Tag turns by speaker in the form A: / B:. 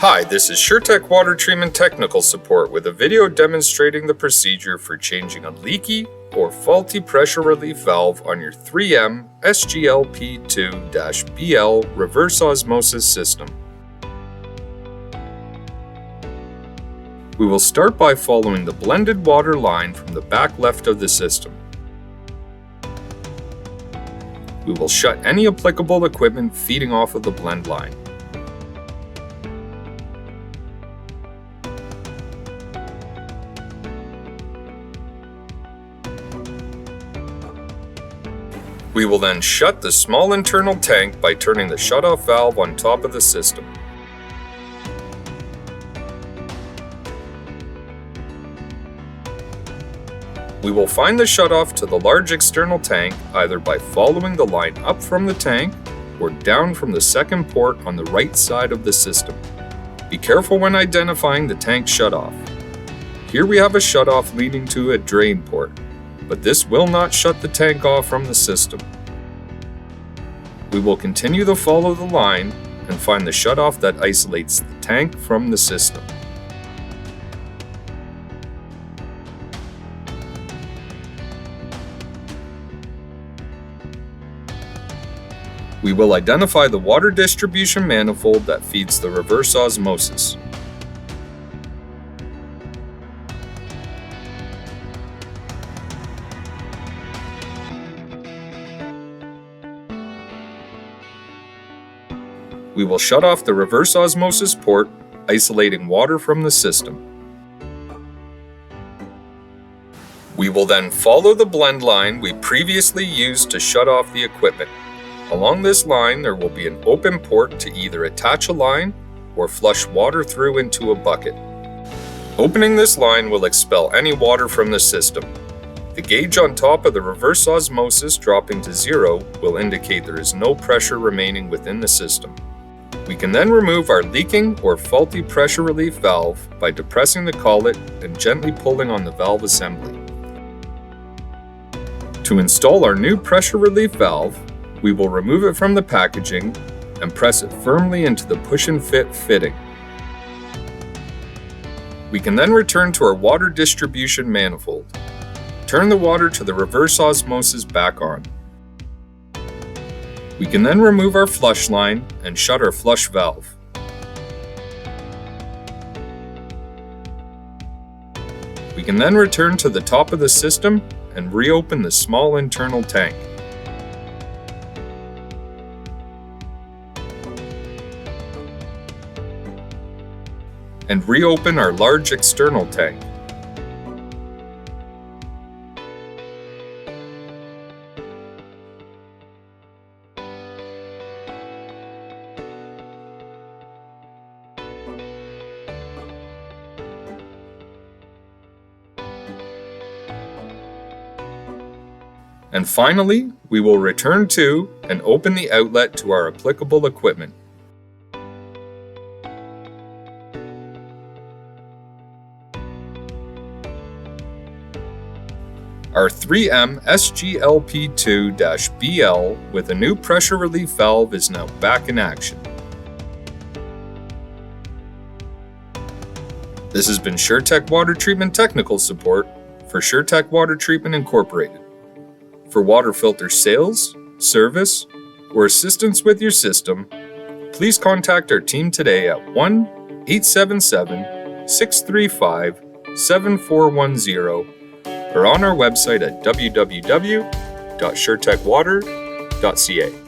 A: Hi, this is Suretech Water Treatment Technical Support with a video demonstrating the procedure for changing a leaky or faulty pressure relief valve on your 3M SGLP2-BL Reverse Osmosis system. We will start by following the blended water line from the back left of the system. We will shut any applicable equipment feeding off of the blend line. We will then shut the small internal tank by turning the shutoff valve on top of the system. We will find the shutoff to the large external tank either by following the line up from the tank or down from the second port on the right side of the system. Be careful when identifying the tank shutoff. Here we have a shutoff leading to a drain port, but this will not shut the tank off from the system. We will continue to follow the line and find the shutoff that isolates the tank from the system. We will identify the water distribution manifold that feeds the reverse osmosis. We will shut off the reverse osmosis port, isolating water from the system. We will then follow the blend line we previously used to shut off the equipment. Along this line, there will be an open port to either attach a line or flush water through into a bucket. Opening this line will expel any water from the system. The gauge on top of the reverse osmosis dropping to 0 will indicate there is no pressure remaining within the system. We can then remove our leaking or faulty pressure relief valve by depressing the collet and gently pulling on the valve assembly. To install our new pressure relief valve, we will remove it from the packaging and press it firmly into the push and fit fitting. We can then return to our water distribution manifold. Turn the water to the reverse osmosis back on. We can then remove our flush line and shut our flush valve. We can then return to the top of the system and reopen the small internal tank. And reopen our large external tank. And finally, we will return to and open the outlet to our applicable equipment. Our 3M SGLP2-BL with a new pressure relief valve is now back in action. This has been Suretech Water Treatment Technical Support for Suretech Water Treatment Incorporated. For water filter sales, service, or assistance with your system, please contact our team today at 1-877-635-7410 or on our website at www.suretechwater.ca.